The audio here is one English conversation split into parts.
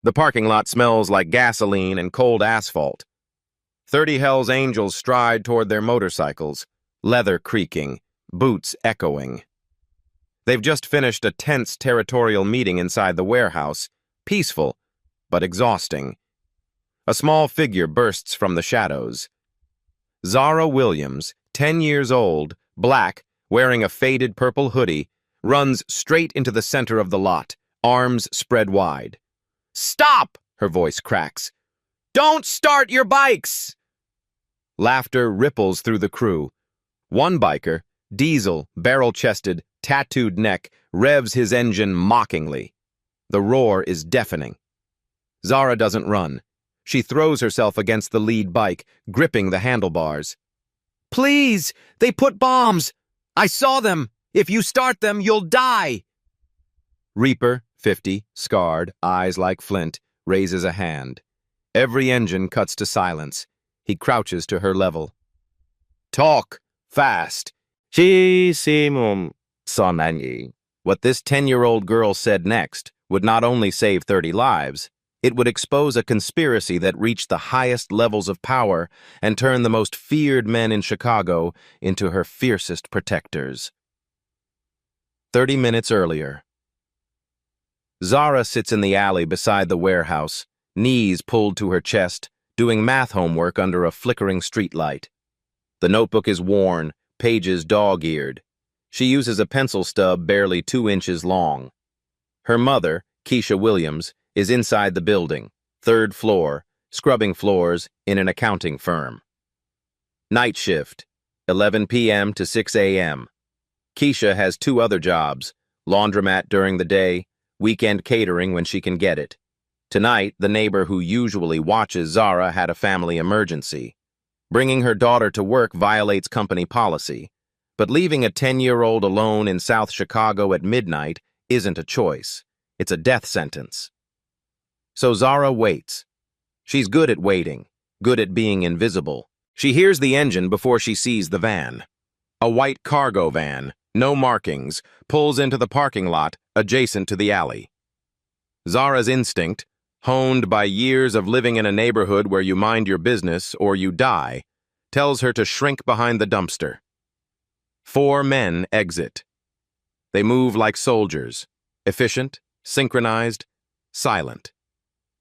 The parking lot smells like gasoline and cold asphalt. 30 Hell's Angels stride toward their motorcycles, leather creaking, boots echoing. They've just finished a tense territorial meeting inside the warehouse, peaceful, but exhausting. A small figure bursts from the shadows. Zara Williams, 10 years old, black, wearing a faded purple hoodie, runs straight into the center of the lot, arms spread wide. "Stop!" her voice cracks. "Don't start your bikes!" Laughter ripples through the crew. One biker, Diesel, barrel-chested, tattooed neck, revs his engine mockingly. The roar is deafening. Zara doesn't run. She throws herself against the lead bike, gripping the handlebars. "Please! They put bombs! I saw them! If you start them, you'll die!" Reaper, 50, scarred, eyes like flint, raises a hand. Every engine cuts to silence. He crouches to her level. "Talk! Fast!" What this 10-year-old girl said next would not only save 30 lives, it would expose a conspiracy that reached the highest levels of power and turn the most feared men in Chicago into her fiercest protectors. 30 minutes earlier. Zara sits in the alley beside the warehouse, knees pulled to her chest, doing math homework under a flickering streetlight. The notebook is worn, pages dog-eared. She uses a pencil stub barely 2 inches long. Her mother, Keisha Williams, is inside the building, 3rd floor, scrubbing floors in an accounting firm. Night shift, 11 p.m. to 6 a.m. Keisha has 2 other jobs, laundromat during the day, weekend catering when she can get it. Tonight, the neighbor who usually watches Zara had a family emergency. Bringing her daughter to work violates company policy, but leaving a 10-year-old alone in South Chicago at midnight isn't a choice. It's a death sentence. So Zara waits. She's good at waiting, good at being invisible. She hears the engine before she sees the van. A white cargo van, no markings, pulls into the parking lot adjacent to the alley. Zara's instinct, honed by years of living in a neighborhood where you mind your business or you die, tells her to shrink behind the dumpster. 4 men exit. They move like soldiers, efficient, synchronized, silent.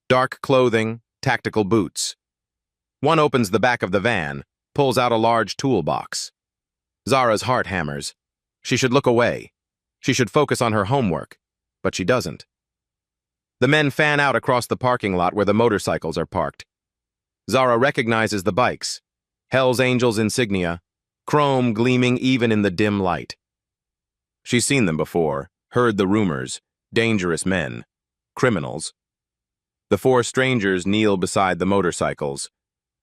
Dark clothing, tactical boots. One opens the back of the van, pulls out a large toolbox. Zara's heart hammers. She should look away. She should focus on her homework, but she doesn't. The men fan out across the parking lot where the motorcycles are parked. Zara recognizes the bikes. Hell's Angels insignia, chrome gleaming even in the dim light. She's seen them before, heard the rumors, dangerous men, criminals. The 4 strangers kneel beside the motorcycles.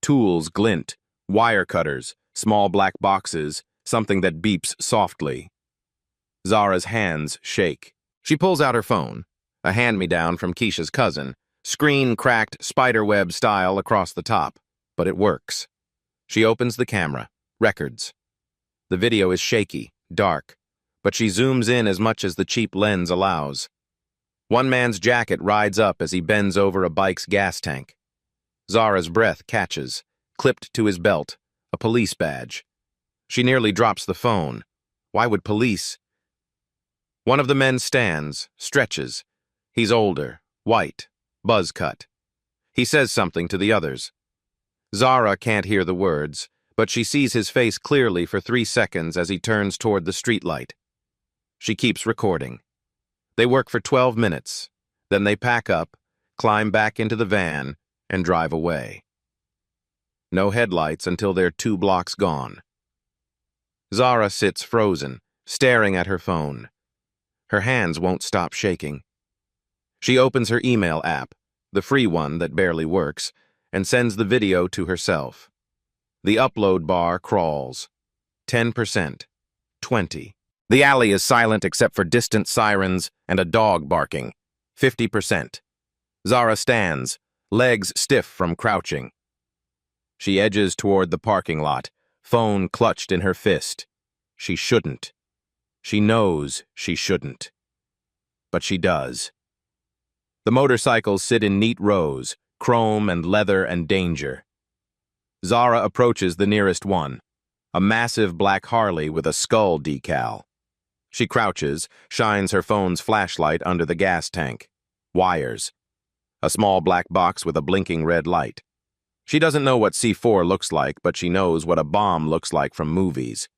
Tools glint, wire cutters, small black boxes, something that beeps softly. Zara's hands shake. She pulls out her phone, a hand-me-down from Keisha's cousin, screen cracked spiderweb style across the top, but it works. She opens the camera, records. The video is shaky, dark, but she zooms in as much as the cheap lens allows. One man's jacket rides up as he bends over a bike's gas tank. Zara's breath catches, clipped to his belt, a police badge. She nearly drops the phone. Why would police? One of the men stands, stretches. He's older, white, buzz cut. He says something to the others. Zara can't hear the words, but she sees his face clearly for 3 seconds as he turns toward the streetlight. She keeps recording. They work for 12 minutes. Then they pack up, climb back into the van, and drive away. No headlights until they're 2 blocks gone. Zara sits frozen, staring at her phone. Her hands won't stop shaking. She opens her email app, the free one that barely works, and sends the video to herself. The upload bar crawls. 10%. 20. The alley is silent except for distant sirens and a dog barking. 50%. Zara stands, legs stiff from crouching. She edges toward the parking lot, phone clutched in her fist. She shouldn't. She knows she shouldn't. But she does. The motorcycles sit in neat rows, chrome and leather and danger. Zara approaches the nearest one, a massive black Harley with a skull decal. She crouches, shines her phone's flashlight under the gas tank. Wires. A small black box with a blinking red light. She doesn't know what C4 looks like, but she knows what a bomb looks like from movies.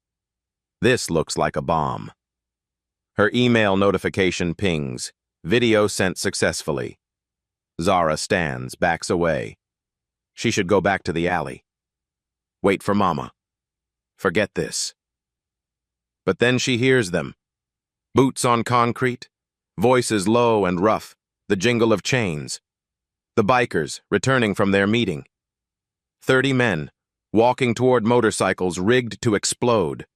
This looks like a bomb. Her email notification pings. Video sent successfully. Zara stands, backs away. She should go back to the alley. Wait for Mama. Forget this. But then she hears them. Boots on concrete, voices low and rough, the jingle of chains. The bikers returning from their meeting. 30 men, walking toward motorcycles rigged to explode.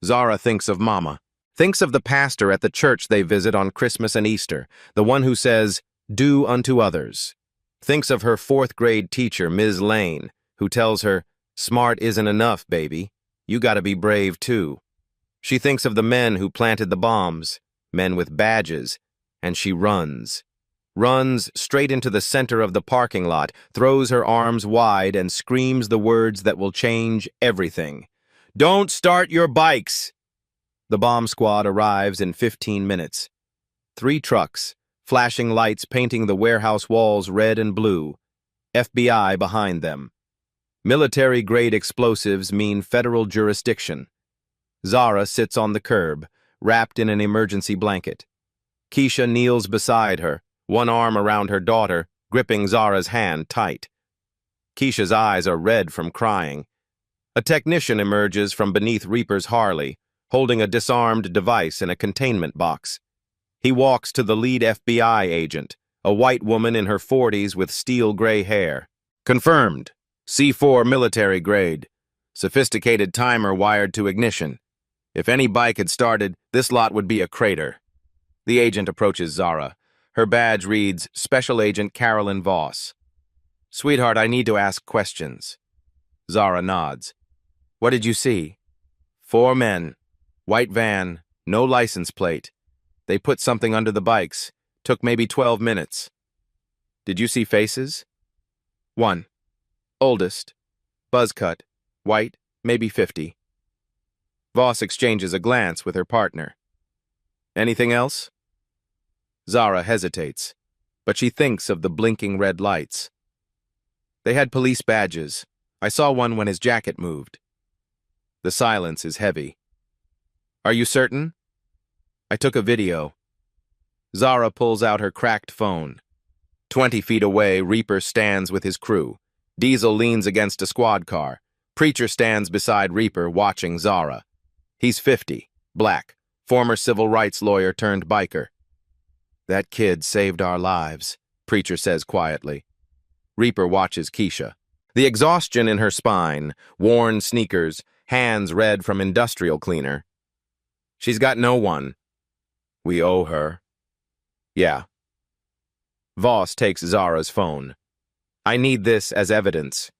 Zara thinks of Mama. Thinks of the pastor at the church they visit on Christmas and Easter, the one who says, "Do unto others." Thinks of her fourth-grade teacher, Ms. Lane, who tells her, "Smart isn't enough, baby. You gotta be brave, too." She thinks of the men who planted the bombs, men with badges, and she runs. Runs straight into the center of the parking lot, throws her arms wide, and screams the words that will change everything. "Don't start your bikes!" The bomb squad arrives in 15 minutes. 3 trucks, flashing lights painting the warehouse walls red and blue. FBI behind them. Military-grade explosives mean federal jurisdiction. Zara sits on the curb, wrapped in an emergency blanket. Keisha kneels beside her, one arm around her daughter, gripping Zara's hand tight. Keisha's eyes are red from crying. A technician emerges from beneath Reaper's Harley, holding a disarmed device in a containment box. He walks to the lead FBI agent, a white woman in her 40s with steel gray hair. Confirmed. C4 military grade. Sophisticated timer wired to ignition. If any bike had started, this lot would be a crater. The agent approaches Zara. Her badge reads, Special Agent Carolyn Voss. "Sweetheart, I need to ask questions." Zara nods. "What did you see?" 4 men. White van, no license plate. They put something under the bikes. Took maybe 12 minutes. "Did you see faces?" 1. Oldest. Buzz cut. White, maybe 50. Voss exchanges a glance with her partner. "Anything else?" Zara hesitates, but she thinks of the blinking red lights. "They had police badges. I saw one when his jacket moved." The silence is heavy. "Are you certain?" "I took a video." Zara pulls out her cracked phone. 20 feet away, Reaper stands with his crew. Diesel leans against a squad car. Preacher stands beside Reaper, watching Zara. He's 50, black, former civil rights lawyer turned biker. "That kid saved our lives," Preacher says quietly. Reaper watches Keisha. The exhaustion in her spine, worn sneakers, hands red from industrial cleaner. "She's got no one." "We owe her." "Yeah." Voss takes Zara's phone. "I need this as evidence.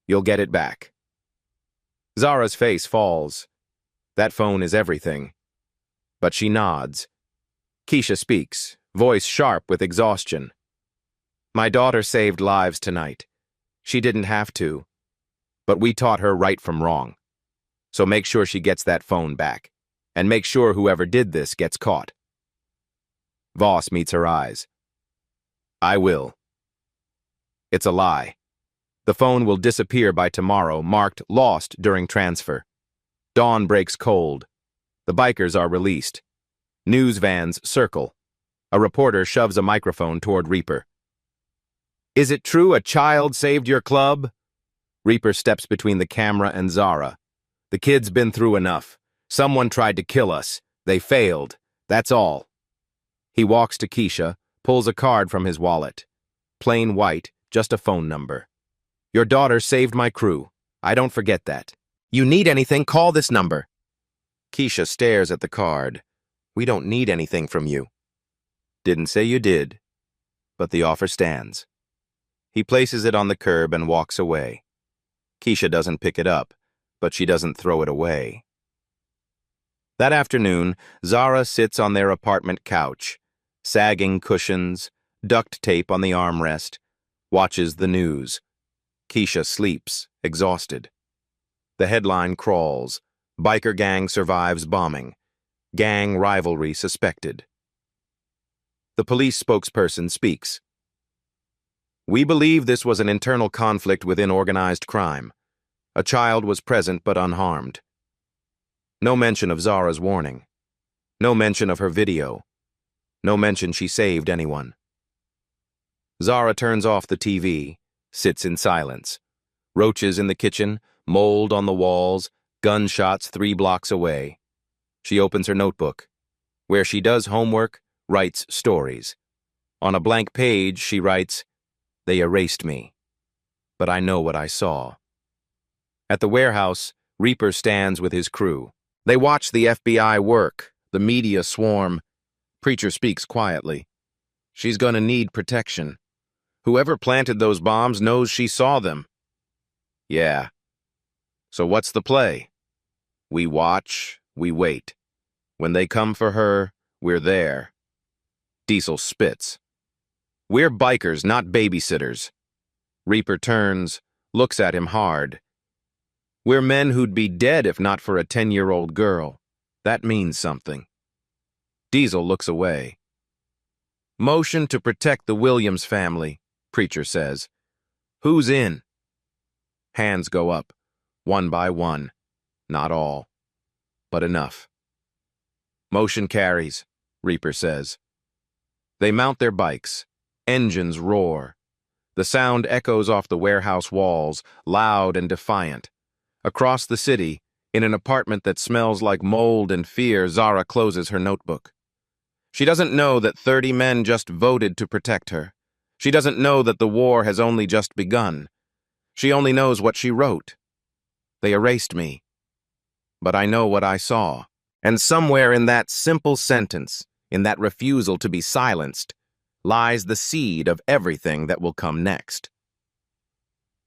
You'll get it back." Zara's face falls. That phone is everything. But she nods. Keisha speaks, voice sharp with exhaustion. "My daughter saved lives tonight. She didn't have to. But we taught her right from wrong. So make sure she gets that phone back. And make sure whoever did this gets caught." Voss meets her eyes. "I will." It's a lie. The phone will disappear by tomorrow, marked lost during transfer. Dawn breaks cold. The bikers are released. News vans circle. A reporter shoves a microphone toward Reaper. "Is it true a child saved your club?" Reaper steps between the camera and Zara. "The kid's been through enough. Someone tried to kill us. They failed. That's all." He walks to Keisha, pulls a card from his wallet. Plain white, just a phone number. "Your daughter saved my crew. I don't forget that. You need anything, call this number." Keisha stares at the card. "We don't need anything from you." "Didn't say you did." But the offer stands. He places it on the curb and walks away. Keisha doesn't pick it up, but she doesn't throw it away. That afternoon, Zara sits on their apartment couch. Sagging cushions, duct tape on the armrest, watches the news. Keisha sleeps, exhausted. The headline crawls, biker gang survives bombing. Gang rivalry suspected. The police spokesperson speaks. We believe this was an internal conflict within organized crime. A child was present but unharmed. No mention of Zara's warning. No mention of her video. No mention she saved anyone. Zara turns off the TV, sits in silence. Roaches in the kitchen, mold on the walls, gunshots 3 blocks away. She opens her notebook. Where she does homework, writes stories. On a blank page, she writes, "They erased me, but I know what I saw." At the warehouse, Reaper stands with his crew. They watch the FBI work, the media swarm. Preacher speaks quietly. She's gonna need protection. Whoever planted those bombs knows she saw them. Yeah. So what's the play? We watch, we wait. When they come for her, we're there. Diesel spits. We're bikers, not babysitters. Reaper turns, looks at him hard. We're men who'd be dead if not for a 10-year-old girl. That means something. Diesel looks away. Motion to protect the Williams family, Preacher says. Who's in? Hands go up, one by one. Not all, but enough. Motion carries, Reaper says. They mount their bikes. Engines roar. The sound echoes off the warehouse walls, loud and defiant. Across the city, in an apartment that smells like mold and fear, Zara closes her notebook. She doesn't know that 30 men just voted to protect her. She doesn't know that the war has only just begun. She only knows what she wrote. They erased me. But I know what I saw. And somewhere in that simple sentence, in that refusal to be silenced, lies the seed of everything that will come next.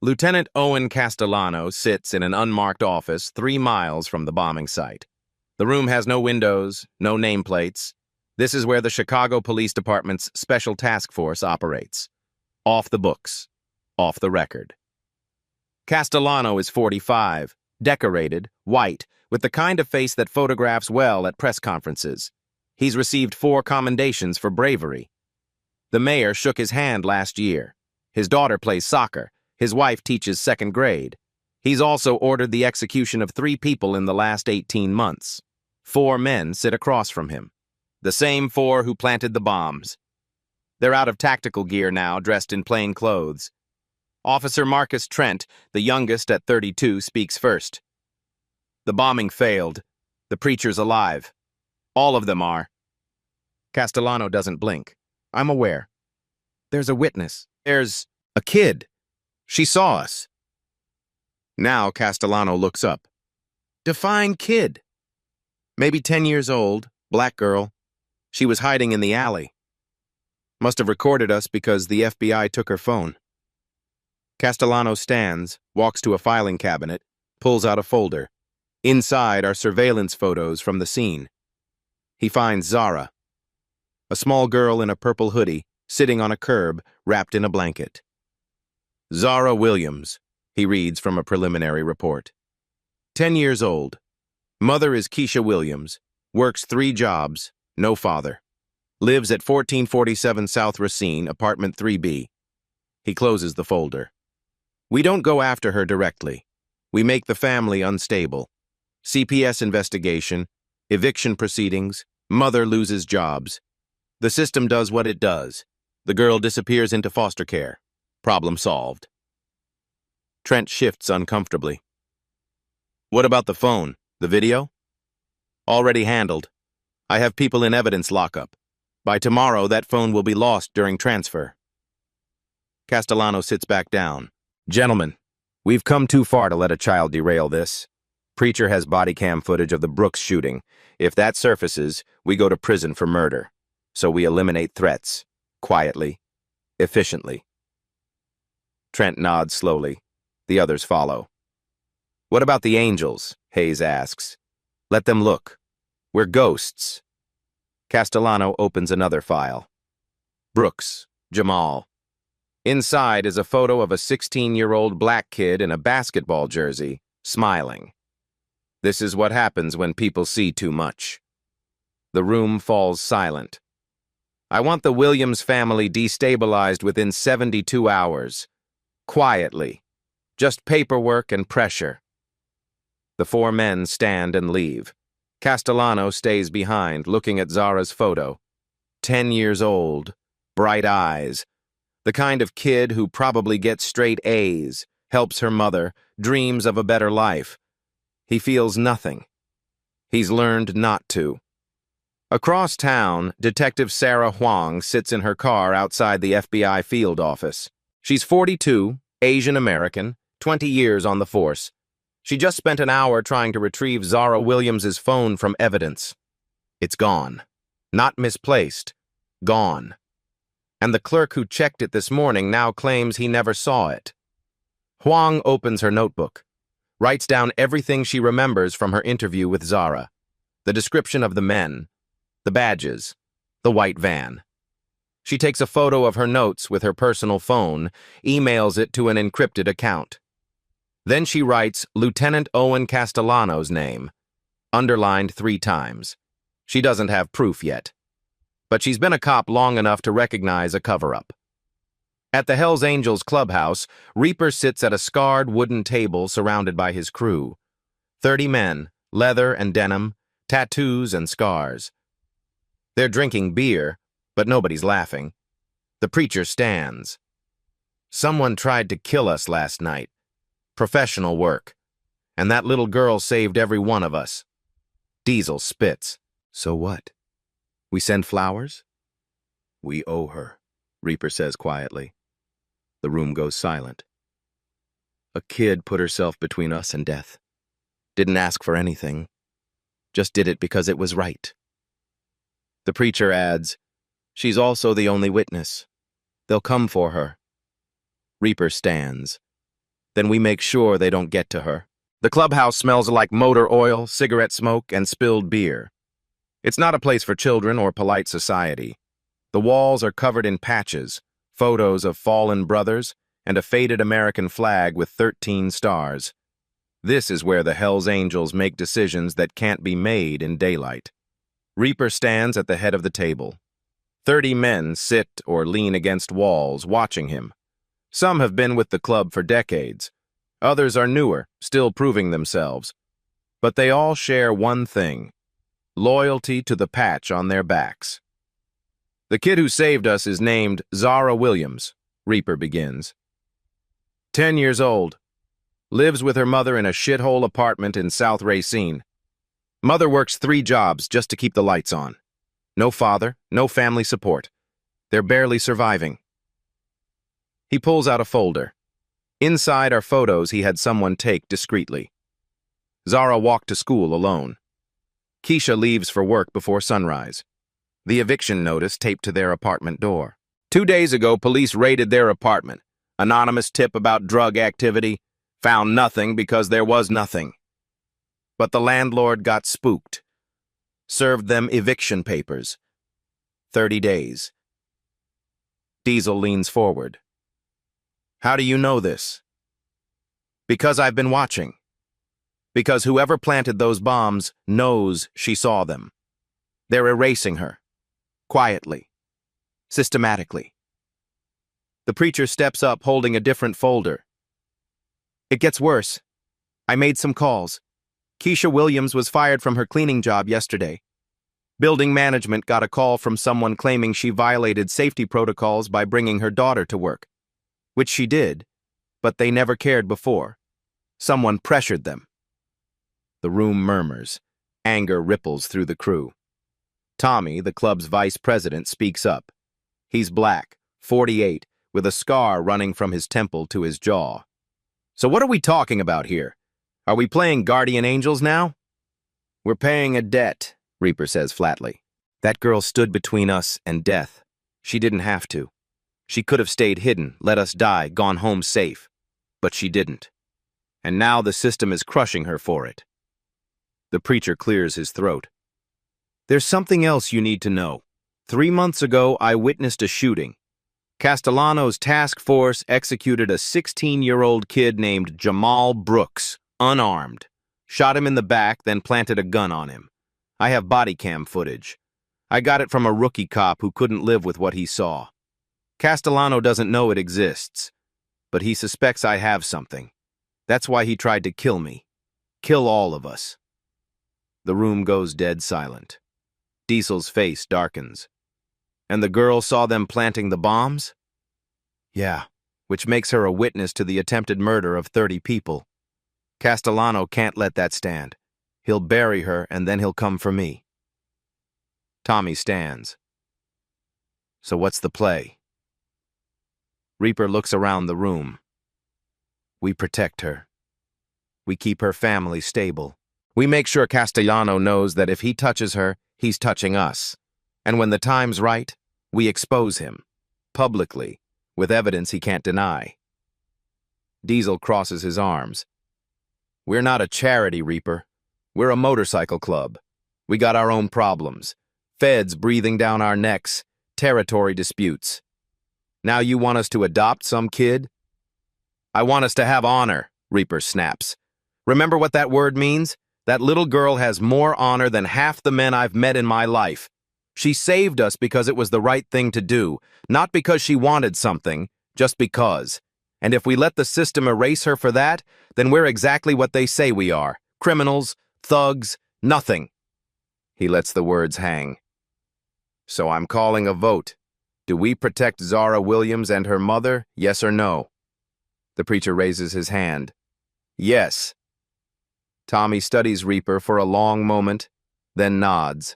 Lieutenant Owen Castellano sits in an unmarked office 3 miles from the bombing site. The room has no windows, no nameplates. This is where the Chicago Police Department's Special Task Force operates. Off the books, off the record. Castellano is 45, decorated, white, with the kind of face that photographs well at press conferences. He's received 4 commendations for bravery. The mayor shook his hand last year. His daughter plays soccer. His wife teaches 2nd grade. He's also ordered the execution of 3 people in the last 18 months. 4 men sit across from him. The same 4 who planted the bombs. They're out of tactical gear now, dressed in plain clothes. Officer Marcus Trent, the youngest at 32, speaks first. The bombing failed. The preacher's alive. All of them are. Castellano doesn't blink. I'm aware. There's a witness. There's a kid. She saw us. Now Castellano looks up. Define kid. Maybe 10 years old, black girl. She was hiding in the alley. Must have recorded us because the FBI took her phone. Castellano stands, walks to a filing cabinet, pulls out a folder. Inside are surveillance photos from the scene. He finds Zara, a small girl in a purple hoodie, sitting on a curb, wrapped in a blanket. Zara Williams, he reads from a preliminary report. 10 years old. Mother is Keisha Williams. Works 3 jobs. No father. Lives at 1447 South Racine, apartment 3B. He closes the folder. We don't go after her directly. We make the family unstable. CPS investigation, eviction proceedings, mother loses jobs. The system does what it does. The girl disappears into foster care. Problem solved. Trent shifts uncomfortably. What about the phone? The video? Already handled. I have people in evidence lockup. By tomorrow, that phone will be lost during transfer. Castellano sits back down. Gentlemen, we've come too far to let a child derail this. Preacher has body cam footage of the Brooks shooting. If that surfaces, we go to prison for murder. So we eliminate threats. Quietly. Efficiently. Trent nods slowly. The others follow. What about the angels? Hayes asks. Let them look. We're ghosts. Castellano opens another file. Brooks, Jamal. Inside is a photo of a 16-year-old black kid in a basketball jersey, smiling. This is what happens when people see too much. The room falls silent. I want the Williams family destabilized within 72 hours. Quietly. Just paperwork and pressure. The four men stand and leave. Castellano stays behind, looking at Zara's photo. 10 years old, bright eyes. The kind of kid who probably gets straight A's, helps her mother, dreams of a better life. He feels nothing. He's learned not to. Across town, Detective Sarah Huang sits in her car outside the FBI field office. She's 42, Asian American, 20 years on the force. She just spent an hour trying to retrieve Zara Williams's phone from evidence. It's gone. Not misplaced. Gone. And the clerk who checked it this morning now claims he never saw it. Huang opens her notebook, writes down everything she remembers from her interview with Zara. The description of the men, the badges, the white van. She takes a photo of her notes with her personal phone, emails it to an encrypted account. Then she writes Lieutenant Owen Castellano's name, underlined 3 times. She doesn't have proof yet. But she's been a cop long enough to recognize a cover-up. At the Hells Angels clubhouse, Reaper sits at a scarred wooden table surrounded by his crew. 30 men, leather and denim, tattoos and scars. They're drinking beer, but nobody's laughing. The preacher stands. Someone tried to kill us last night. Professional work. And that little girl saved every one of us. Diesel spits. So what? We send flowers? We owe her, Reaper says quietly. The room goes silent. A kid put herself between us and death. Didn't ask for anything. Just did it because it was right. The preacher adds, she's also the only witness. They'll come for her. Reaper stands. Then we make sure they don't get to her. The clubhouse smells like motor oil, cigarette smoke, and spilled beer. It's not a place for children or polite society. The walls are covered in patches, photos of fallen brothers, and a faded American flag with 13 stars. This is where the Hells Angels make decisions that can't be made in daylight. Reaper stands at the head of the table. 30 men sit or lean against walls, watching him. Some have been with the club for decades. Others are newer, still proving themselves. But they all share one thing: loyalty to the patch on their backs. The kid who saved us is named Zara Williams, Reaper begins. 10 years old. Lives with her mother in a shithole apartment in South Racine. Mother works 3 jobs just to keep the lights on. No father, no family support. They're barely surviving. He pulls out a folder. Inside are photos he had someone take discreetly. Zara walked to school alone. Keisha leaves for work before sunrise. The eviction notice taped to their apartment door. 2 days ago, police raided their apartment. Anonymous tip about drug activity. Found nothing because there was nothing. But the landlord got spooked. Served them eviction papers. 30 days. Diesel leans forward. How do you know this? Because I've been watching. Because whoever planted those bombs knows she saw them. They're erasing her. Quietly. Systematically. The preacher steps up holding a different folder. It gets worse. I made some calls. Keisha Williams was fired from her cleaning job yesterday. Building management got a call from someone claiming she violated safety protocols by bringing her daughter to work. Which she did, but they never cared before. Someone pressured them. The room murmurs. Anger ripples through the crew. Tommy, the club's vice president, speaks up. He's black, 48, with a scar running from his temple to his jaw. So what are we talking about here? Are we playing guardian angels now? We're paying a debt, Reaper says flatly. That girl stood between us and death. She didn't have to. She could have stayed hidden, let us die, gone home safe. But she didn't. And now the system is crushing her for it. The preacher clears his throat. There's something else you need to know. 3 months ago, I witnessed a shooting. Castellano's task force executed a 16-year-old kid named Jamal Brooks, unarmed. Shot him in the back, then planted a gun on him. I have body cam footage. I got it from a rookie cop who couldn't live with what he saw. Castellano doesn't know it exists, but he suspects I have something. That's why he tried to kill me. Kill all of us. The room goes dead silent. Diesel's face darkens. And the girl saw them planting the bombs? Yeah, which makes her a witness to the attempted murder of 30 people. Castellano can't let that stand. He'll bury her and then he'll come for me. Tommy stands. So what's the play? Reaper looks around the room. We protect her. We keep her family stable. We make sure Castellano knows that if he touches her, he's touching us. And when the time's right, we expose him, publicly, with evidence he can't deny. Diesel crosses his arms. We're not a charity, Reaper. We're a motorcycle club. We got our own problems. Feds breathing down our necks, territory disputes. Now you want us to adopt some kid? I want us to have honor, Reaper snaps. Remember what that word means? That little girl has more honor than half the men I've met in my life. She saved us because it was the right thing to do, not because she wanted something, just because. And if we let the system erase her for that, then we're exactly what they say we are. Criminals, thugs, nothing. He lets the words hang. So I'm calling a vote. Do we protect Zara Williams and her mother, yes or no? The preacher raises his hand. Yes. Tommy studies Reaper for a long moment, then nods.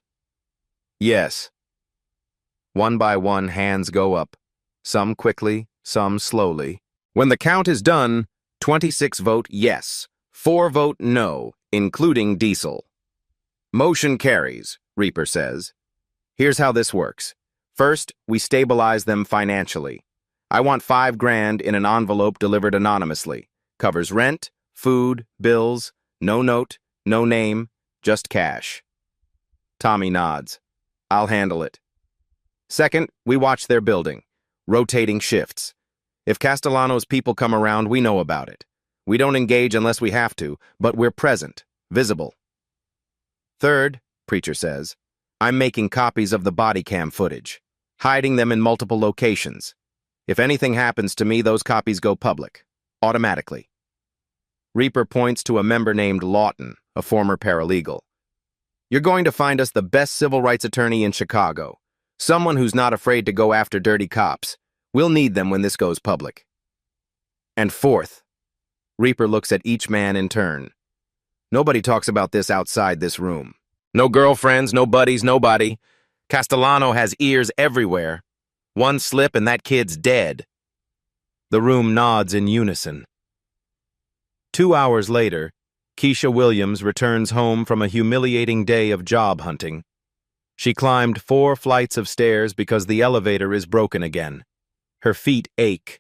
Yes. One by one, hands go up. Some quickly, some slowly. When the count is done, 26 vote yes, 4 vote no, including Diesel. Motion carries, Reaper says. Here's how this works. First, we stabilize them financially. I want $5,000 in an envelope delivered anonymously. Covers rent, food, bills, no note, no name, just cash. Tommy nods. I'll handle it. Second, we watch their building. Rotating shifts. If Castellano's people come around, we know about it. We don't engage unless we have to, but we're present, visible. Third, Preacher says, I'm making copies of the body cam footage, hiding them in multiple locations. If anything happens to me, those copies go public, automatically. Reaper points to a member named Lawton, a former paralegal. You're going to find us the best civil rights attorney in Chicago, someone who's not afraid to go after dirty cops. We'll need them when this goes public. And fourth, Reaper looks at each man in turn. Nobody talks about this outside this room. No girlfriends, no buddies, nobody. Castellano has ears everywhere. One slip and that kid's dead. The room nods in unison. 2 hours later, Keisha Williams returns home from a humiliating day of job hunting. She climbed 4 flights of stairs because the elevator is broken again. Her feet ache.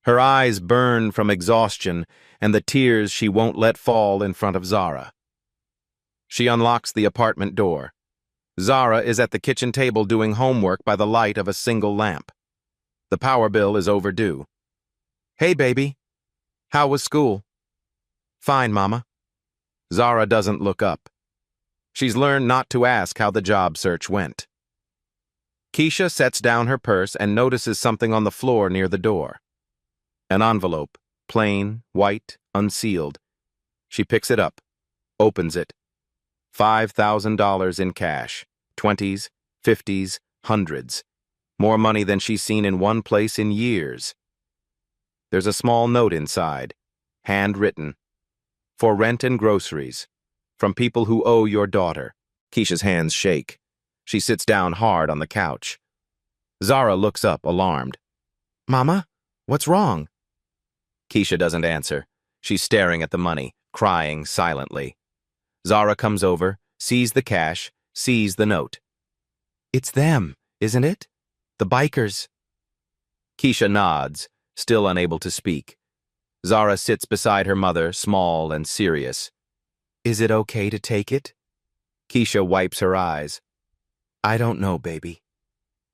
Her eyes burn from exhaustion and the tears she won't let fall in front of Zara. She unlocks the apartment door. Zara is at the kitchen table doing homework by the light of a single lamp. The power bill is overdue. Hey, baby. How was school? Fine, Mama. Zara doesn't look up. She's learned not to ask how the job search went. Keisha sets down her purse and notices something on the floor near the door. An envelope, plain, white, unsealed. She picks it up, opens it. $5,000 in cash, 20s, 50s, hundreds. More money than she's seen in one place in years. There's a small note inside, handwritten. For rent and groceries, from people who owe your daughter. Keisha's hands shake. She sits down hard on the couch. Zara looks up, alarmed. Mama, what's wrong? Keisha doesn't answer. She's staring at the money, crying silently. Zara comes over, sees the cash, sees the note. It's them, isn't it? The bikers. Keisha nods, still unable to speak. Zara sits beside her mother, small and serious. Is it okay to take it? Keisha wipes her eyes. I don't know, baby.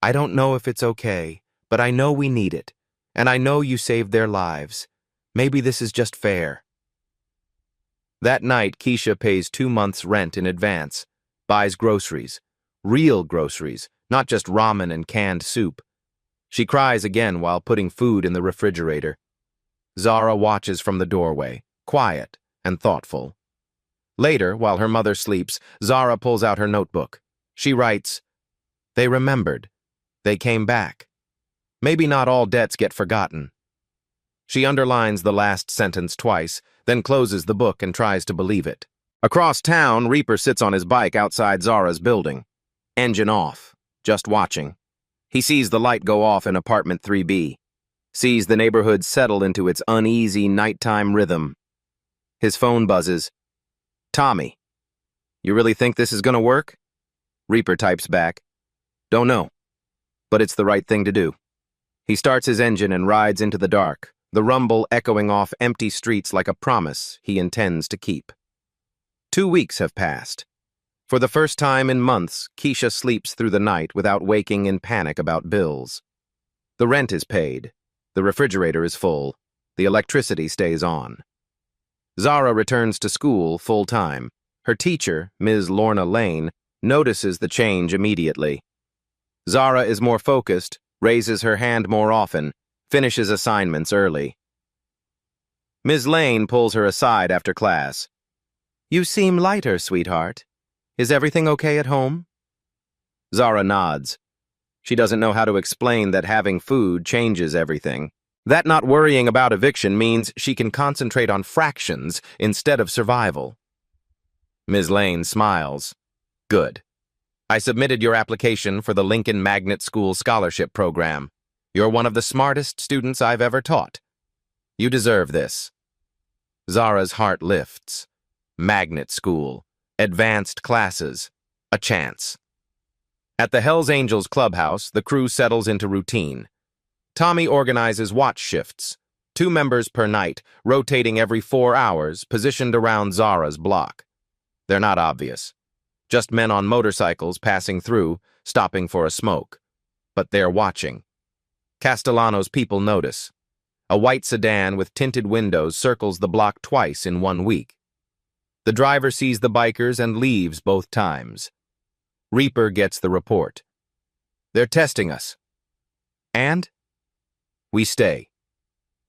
I don't know if it's okay, But I know we need it, and I know you saved their lives. Maybe this is just fair. That night, Keisha pays 2 months' rent in advance, buys groceries, real groceries, not just ramen and canned soup. She cries again while putting food in the refrigerator. Zara watches from the doorway, quiet and thoughtful. Later, while her mother sleeps, Zara pulls out her notebook. She writes, "They remembered. They came back. Maybe not all debts get forgotten." She underlines the last sentence twice, then closes the book and tries to believe it. Across town, Reaper sits on his bike outside Zara's building. Engine off, just watching. He sees the light go off in apartment 3B, sees the neighborhood settle into its uneasy nighttime rhythm. His phone buzzes. "Tommy, you really think this is gonna work?" Reaper types back, "Don't know, but it's the right thing to do." He starts his engine and rides into the dark, the rumble echoing off empty streets like a promise he intends to keep. 2 weeks have passed. For the first time in months, Keisha sleeps through the night without waking in panic about bills. The rent is paid, the refrigerator is full, the electricity stays on. Zara returns to school full-time. Her teacher, Ms. Lorna Lane, notices the change immediately. Zara is more focused, raises her hand more often, finishes assignments early. Ms. Lane pulls her aside after class. "You seem lighter, sweetheart. Is everything okay at home?" Zara nods. She doesn't know how to explain that having food changes everything. That not worrying about eviction means she can concentrate on fractions instead of survival. Ms. Lane smiles. "Good. I submitted your application for the Lincoln Magnet School Scholarship Program. You're one of the smartest students I've ever taught. You deserve this." Zara's heart lifts. Magnet School. Advanced classes. A chance. At the Hells Angels clubhouse, the crew settles into routine. Tommy organizes watch shifts, 2 members per night, rotating every 4 hours, positioned around Zara's block. They're not obvious. Just men on motorcycles passing through, stopping for a smoke. But they're watching. Castellano's people notice. A white sedan with tinted windows circles the block twice in 1 week. The driver sees the bikers and leaves both times. Reaper gets the report. "They're testing us." "And?" "We stay."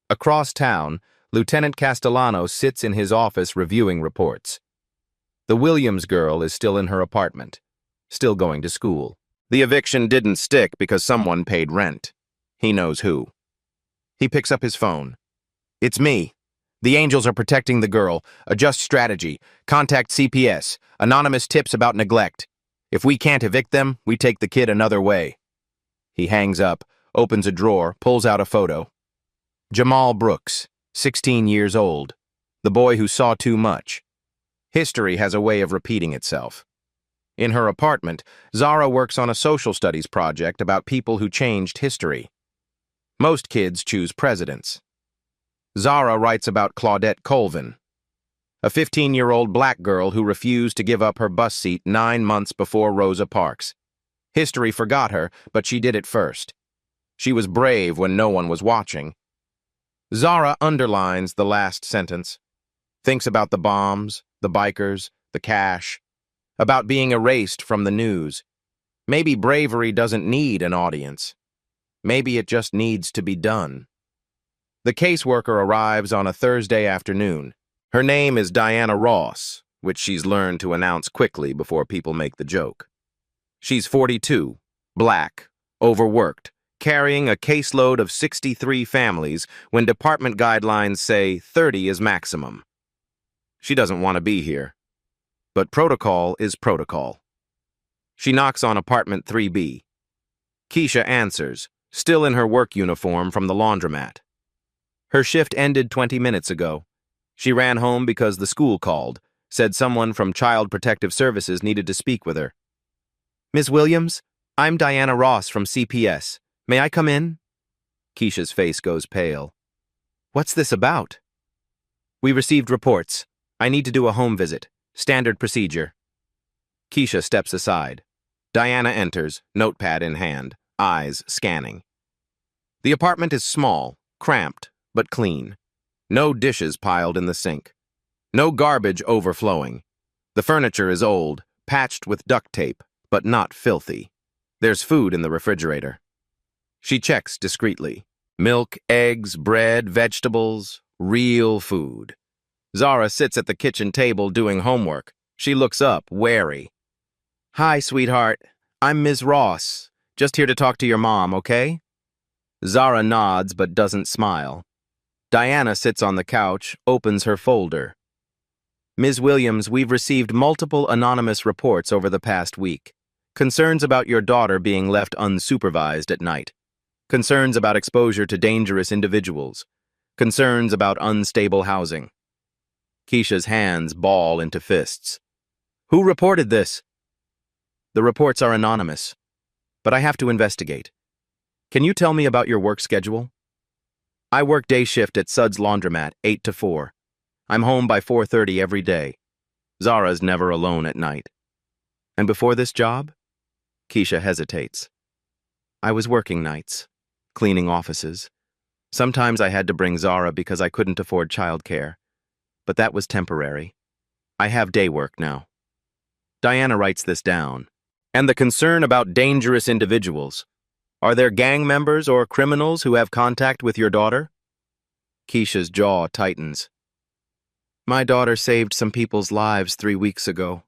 Across town, Lieutenant Castellano sits in his office reviewing reports. The Williams girl is still in her apartment, still going to school. The eviction didn't stick because someone paid rent. He knows who. He picks up his phone. "It's me. The Angels are protecting the girl. Adjust strategy. Contact CPS. Anonymous tips about neglect. If we can't evict them, we take the kid another way." He hangs up, opens a drawer, pulls out a photo. Jamal Brooks, 16 years old. The boy who saw too much. History has a way of repeating itself. In her apartment, Zara works on a social studies project about people who changed history. Most kids choose presidents. Zara writes about Claudette Colvin, a 15-year-old black girl who refused to give up her bus seat 9 months before Rosa Parks. History forgot her, but she did it first. She was brave when no one was watching. Zara underlines the last sentence, thinks about the bombs, the bikers, the cash, about being erased from the news. Maybe bravery doesn't need an audience. Maybe it just needs to be done. The caseworker arrives on a Thursday afternoon. Her name is Diana Ross, which she's learned to announce quickly before people make the joke. She's 42, black, overworked, carrying a caseload of 63 families when department guidelines say 30 is maximum. She doesn't want to be here. But protocol is protocol. She knocks on apartment 3B. Keisha answers, still in her work uniform from the laundromat. Her shift ended 20 minutes ago. She ran home because the school called, said someone from Child Protective Services needed to speak with her. "Ms. Williams, I'm Diana Ross from CPS. May I come in?" Keisha's face goes pale. "What's this about?" "We received reports. I need to do a home visit. Standard procedure." Keisha steps aside. Diana enters, notepad in hand, eyes scanning. The apartment is small, cramped, but clean. No dishes piled in the sink. No garbage overflowing. The furniture is old, patched with duct tape, but not filthy. There's food in the refrigerator. She checks discreetly. Milk, eggs, bread, vegetables, real food. Zara sits at the kitchen table doing homework. She looks up, wary. "Hi, sweetheart. I'm Ms. Ross. Just here to talk to your mom, okay?" Zara nods but doesn't smile. Diana sits on the couch, opens her folder. "Ms. Williams, we've received multiple anonymous reports over the past week. Concerns about your daughter being left unsupervised at night. Concerns about exposure to dangerous individuals. Concerns about unstable housing." Keisha's hands ball into fists. "Who reported this?" "The reports are anonymous, but I have to investigate. Can you tell me about your work schedule?" "I work day shift at Sud's Laundromat, 8 to 4. I'm home by 4:30 every day. Zara's never alone at night." "And before this job?" Keisha hesitates. "I was working nights, cleaning offices. Sometimes I had to bring Zara because I couldn't afford childcare. But that was temporary. I have day work now." Diana writes this down. "And the concern about dangerous individuals. Are there gang members or criminals who have contact with your daughter?" Keisha's jaw tightens. "My daughter saved some people's lives 3 weeks ago.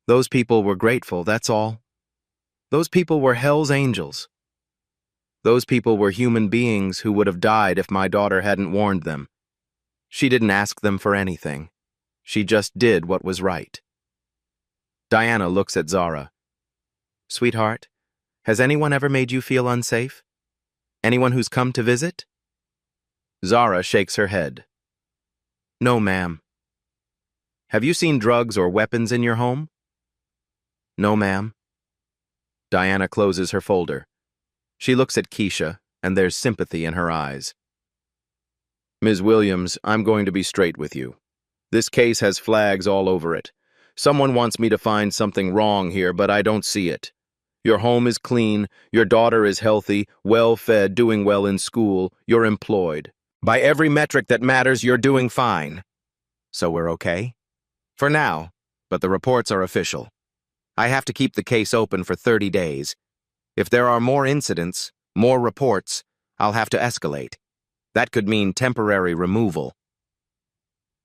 Those people were grateful, that's all. Those people were hell's angels. Those people were human beings who would have died if my daughter hadn't warned them. She didn't ask them for anything. She just did what was right." Diana looks at Zara. "Sweetheart, has anyone ever made you feel unsafe? Anyone who's come to visit?" Zara shakes her head. "No, ma'am." "Have you seen drugs or weapons in your home?" "No, ma'am." Diana closes her folder. She looks at Keisha, and there's sympathy in her eyes. "Ms. Williams, I'm going to be straight with you. This case has flags all over it. Someone wants me to find something wrong here, but I don't see it. Your home is clean, your daughter is healthy, well-fed, doing well in school, you're employed. By every metric that matters, you're doing fine. So we're okay? For now, but the reports are official. I have to keep the case open for 30 days. If there are more incidents, more reports, I'll have to escalate. That could mean temporary removal."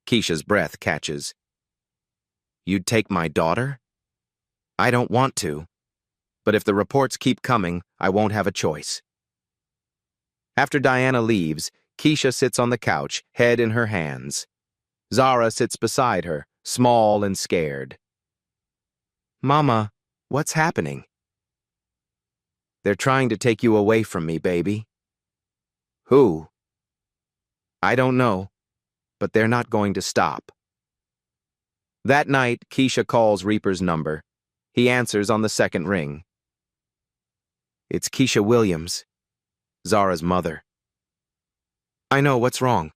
Keisha's breath catches. "You'd take my daughter?" "I don't want to. But if the reports keep coming, I won't have a choice." After Diana leaves, Keisha sits on the couch, head in her hands. Zara sits beside her, small and scared. "Mama, what's happening?" "They're trying to take you away from me, baby." "Who?" "I don't know, but they're not going to stop." That night, Keisha calls Reaper's number. He answers on the second ring. "It's Keisha Williams, Zara's mother." "I know, what's wrong?"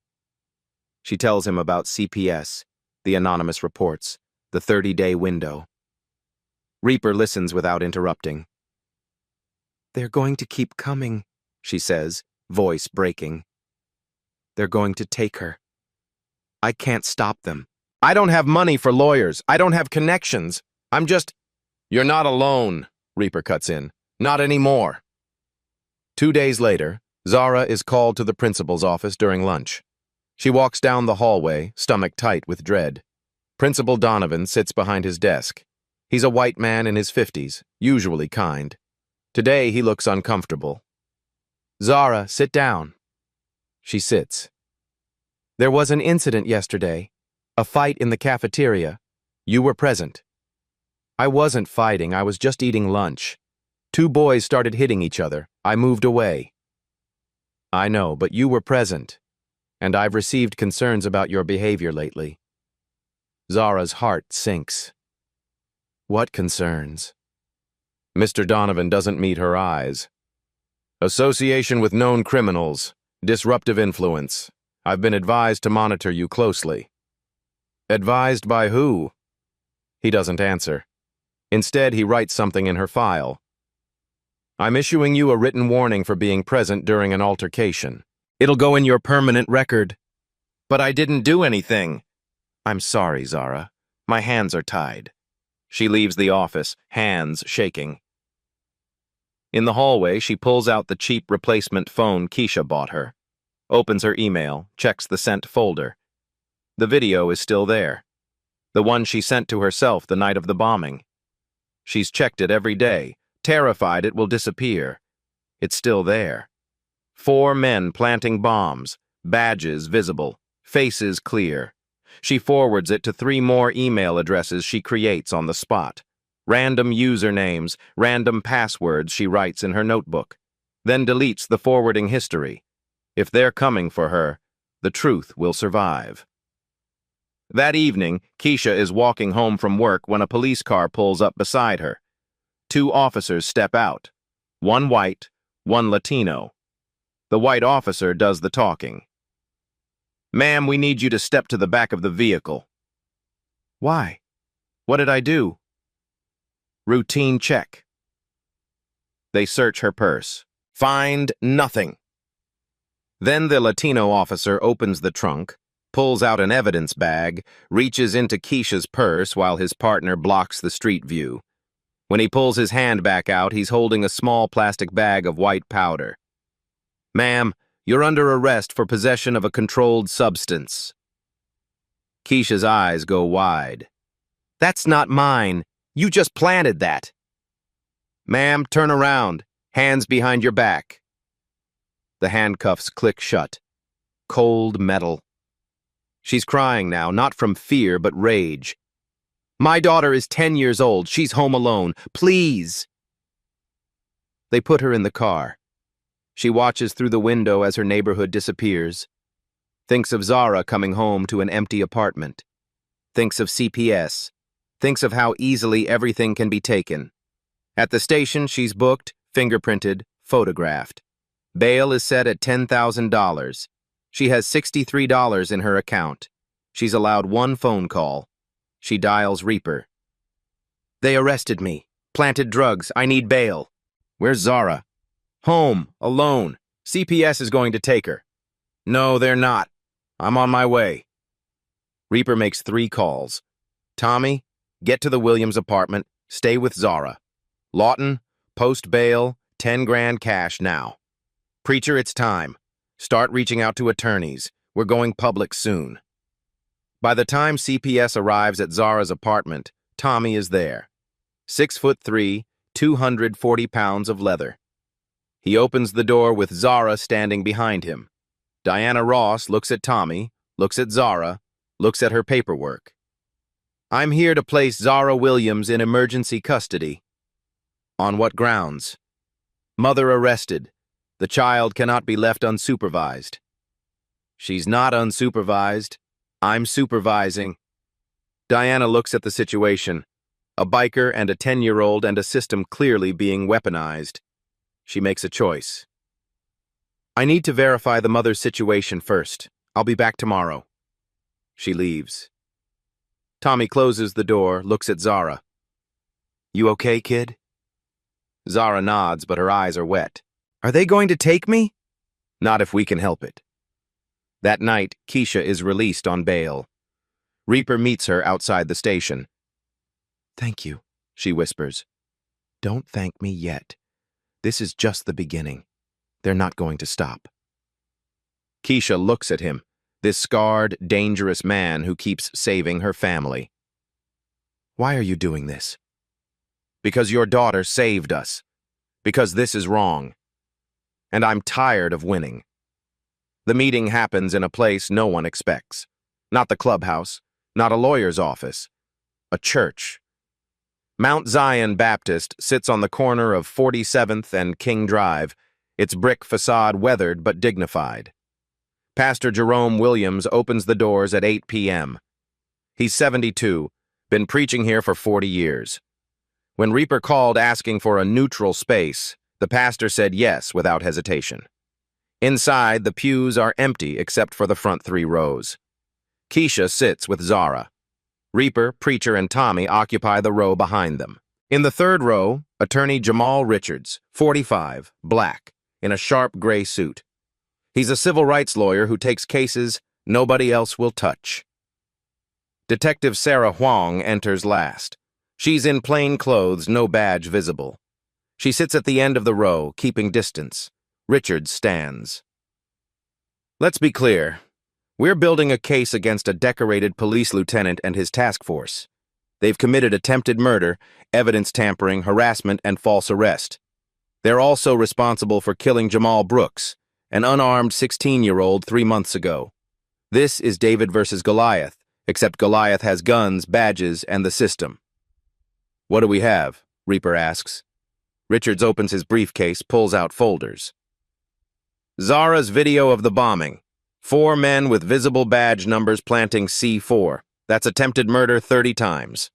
She tells him about CPS, the anonymous reports, the 30-day window. Reaper listens without interrupting. "They're going to keep coming," she says, voice breaking. "They're going to take her. I can't stop them. I don't have money for lawyers. I don't have connections. I'm just—" "You're not alone," Reaper cuts in. "Not anymore." 2 days later, Zara is called to the principal's office during lunch. She walks down the hallway, stomach tight with dread. Principal Donovan sits behind his desk. He's a white man in his 50s, usually kind. Today he looks uncomfortable. "Zara, sit down." She sits. "There was an incident yesterday, a fight in the cafeteria. You were present." "I wasn't fighting, I was just eating lunch. 2 boys started hitting each other. I moved away." "I know, but you were present, and I've received concerns about your behavior lately." Zara's heart sinks. "What concerns?" Mr. Donovan doesn't meet her eyes. "Association with known criminals, disruptive influence. I've been advised to monitor you closely." "Advised by who?" He doesn't answer. Instead, he writes something in her file. I'm issuing you a written warning for being present during an altercation. It'll go in your permanent record. But I didn't do anything. I'm sorry, Zara. My hands are tied. She leaves the office, hands shaking. In the hallway, she pulls out the cheap replacement phone Keisha bought her, opens her email, checks the sent folder. The video is still there. The one she sent to herself the night of the bombing. She's checked it every day, terrified it will disappear. It's still there. 4 men planting bombs, badges visible, faces clear. She forwards it to 3 more email addresses she creates on the spot. Random usernames, random passwords she writes in her notebook. Then deletes the forwarding history. If they're coming for her, the truth will survive. That evening, Keisha is walking home from work when a police car pulls up beside her. 2 officers step out. 1 white, 1 Latino. The white officer does the talking. "Ma'am, we need you to step to the back of the vehicle." "Why? What did I do?" "Routine check." They search her purse. Find nothing. Then the Latino officer opens the trunk, pulls out an evidence bag, reaches into Keisha's purse while his partner blocks the street view. When he pulls his hand back out, he's holding a small plastic bag of white powder. "Ma'am, you're under arrest for possession of a controlled substance." Keisha's eyes go wide. "That's not mine. You just planted that." "Ma'am, turn around. Hands behind your back." The handcuffs click shut. Cold metal. She's crying now, not from fear, but rage. "My daughter is 10 years old. She's home alone. Please." They put her in the car. She watches through the window as her neighborhood disappears. Thinks of Zara coming home to an empty apartment. Thinks of CPS. Thinks of how easily everything can be taken. At the station, she's booked, fingerprinted, photographed. Bail is set at $10,000. She has $63 in her account. She's allowed 1 phone call. She dials Reaper. "They arrested me. Planted drugs. I need bail." "Where's Zara?" "Home. Alone. CPS is going to take her." "No, they're not. I'm on my way." Reaper makes 3 calls. "Tommy, get to the Williams apartment. Stay with Zara. Lawton, post bail, 10 grand cash now. Preacher, it's time. Start reaching out to attorneys. We're going public soon." By the time CPS arrives at Zara's apartment, Tommy is there. 6'3", 240 pounds of leather. He opens the door with Zara standing behind him. Diana Ross looks at Tommy, looks at Zara, looks at her paperwork. "I'm here to place Zara Williams in emergency custody." "On what grounds?" "Mother arrested. The child cannot be left unsupervised." "She's not unsupervised. I'm supervising." Diana looks at the situation. A biker and a 10-year-old and a system clearly being weaponized. She makes a choice. "I need to verify the mother's situation first. I'll be back tomorrow." She leaves. Tommy closes the door, looks at Zara. "You okay, kid?" Zara nods, but her eyes are wet. "Are they going to take me?" "Not if we can help it." That night, Keisha is released on bail. Reaper meets her outside the station. "Thank you," she whispers. "Don't thank me yet. This is just the beginning. They're not going to stop." Keisha looks at him, this scarred, dangerous man who keeps saving her family. "Why are you doing this?" "Because your daughter saved us. Because this is wrong. And I'm tired of winning." The meeting happens in a place no one expects. Not the clubhouse, not a lawyer's office. A church. Mount Zion Baptist sits on the corner of 47th and King Drive, its brick facade weathered but dignified. Pastor Jerome Williams opens the doors at 8 p.m. He's 72, been preaching here for 40 years. When Reaper called asking for a neutral space, the pastor said yes without hesitation. Inside, the pews are empty except for the front 3 rows. Keisha sits with Zara. Reaper, Preacher, and Tommy occupy the row behind them. In the 3rd row, Attorney Jamal Richards, 45, black, in a sharp gray suit. He's a civil rights lawyer who takes cases nobody else will touch. Detective Sarah Huang enters last. She's in plain clothes, no badge visible. She sits at the end of the row, keeping distance. Richards stands. Let's be clear. We're building a case against a decorated police lieutenant and his task force. They've committed attempted murder, evidence tampering, harassment, and false arrest. They're also responsible for killing Jamal Brooks, an unarmed 16-year-old 3 months ago. This is David versus Goliath, except Goliath has guns, badges, and the system. What do we have? Reaper asks. Richards opens his briefcase, pulls out folders. Zara's video of the bombing. 4 men with visible badge numbers planting C4. That's attempted murder 30 times.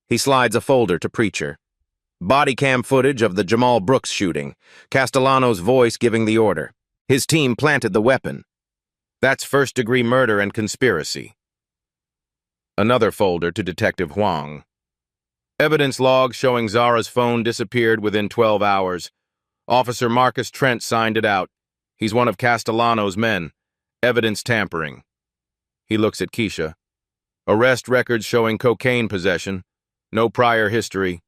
He slides a folder to Preacher. Body cam footage of the Jamal Brooks shooting. Castellano's voice giving the order. His team planted the weapon. That's first-degree murder and conspiracy. Another folder to Detective Huang. Evidence log showing Zara's phone disappeared within 12 hours. Officer Marcus Trent signed it out. He's one of Castellano's men. Evidence tampering. He looks at Keisha. Arrest records showing cocaine possession. No prior history.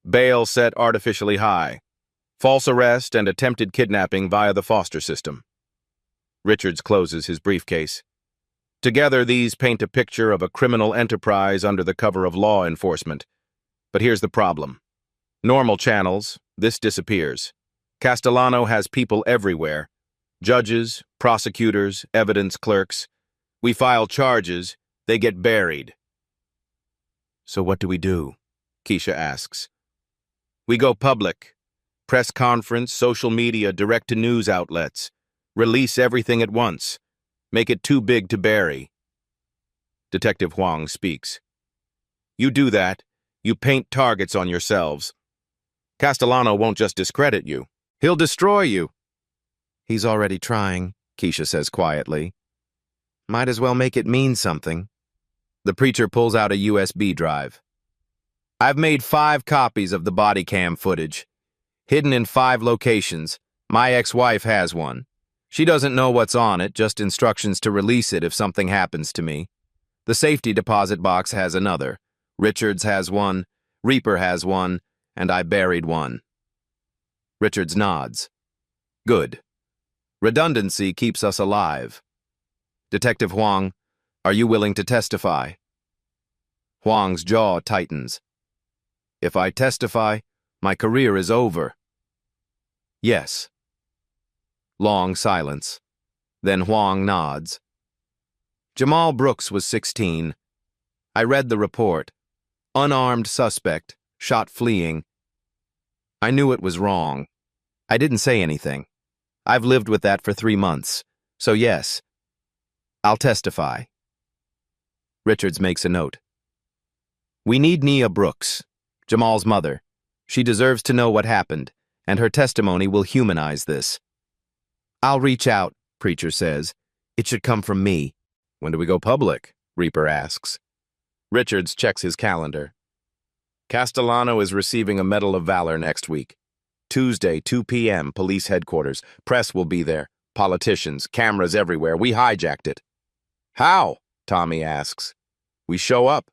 Bail set artificially high. False arrest and attempted kidnapping via the foster system. Richards closes his briefcase. Together, these paint a picture of a criminal enterprise under the cover of law enforcement. But here's the problem. Normal channels, this disappears. Castellano has people everywhere. Judges, prosecutors, evidence clerks. We file charges, they get buried. So what do we do? Keisha asks. We go public. Press conference, social media, direct-to-news outlets. Release everything at once. Make it too big to bury. Detective Huang speaks. You do that, you paint targets on yourselves. Castellano won't just discredit you. He'll destroy you. He's already trying, Keisha says quietly. Might as well make it mean something. The Preacher pulls out a USB drive. I've made 5 copies of the body cam footage. Hidden in 5 locations. My ex-wife has one. She doesn't know what's on it, just instructions to release it if something happens to me. The safety deposit box has another. Richards has one, Reaper has one, and I buried one. Richards nods. Good. Redundancy keeps us alive. Detective Huang, are you willing to testify? Huang's jaw tightens. If I testify, my career is over. Yes. Long silence. Then Huang nods. Jamal Brooks was 16. I read the report. Unarmed suspect, shot fleeing. I knew it was wrong. I didn't say anything. I've lived with that for 3 months. So yes, I'll testify. Richards makes a note. We need Nia Brooks, Jamal's mother. She deserves to know what happened, and her testimony will humanize this. I'll reach out, Preacher says. It should come from me. When do we go public? Reaper asks. Richards checks his calendar. Castellano is receiving a Medal of Valor next week. Tuesday, 2 p.m., police headquarters. Press will be there. Politicians, cameras everywhere. We hijacked it. How? Tommy asks. We show up.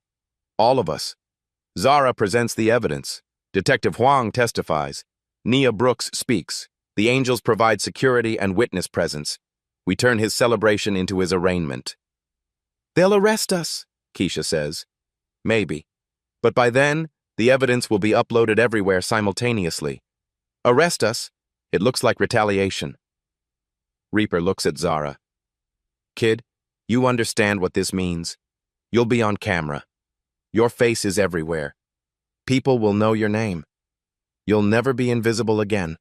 All of us. Zara presents the evidence. Detective Huang testifies. Nia Brooks speaks. The angels provide security and witness presence. We turn his celebration into his arraignment. They'll arrest us, Keisha says. Maybe. But by then, the evidence will be uploaded everywhere simultaneously. Arrest us. It looks like retaliation. Reaper looks at Zara. Kid, you understand what this means. You'll be on camera. Your face is everywhere. People will know your name. You'll never be invisible again.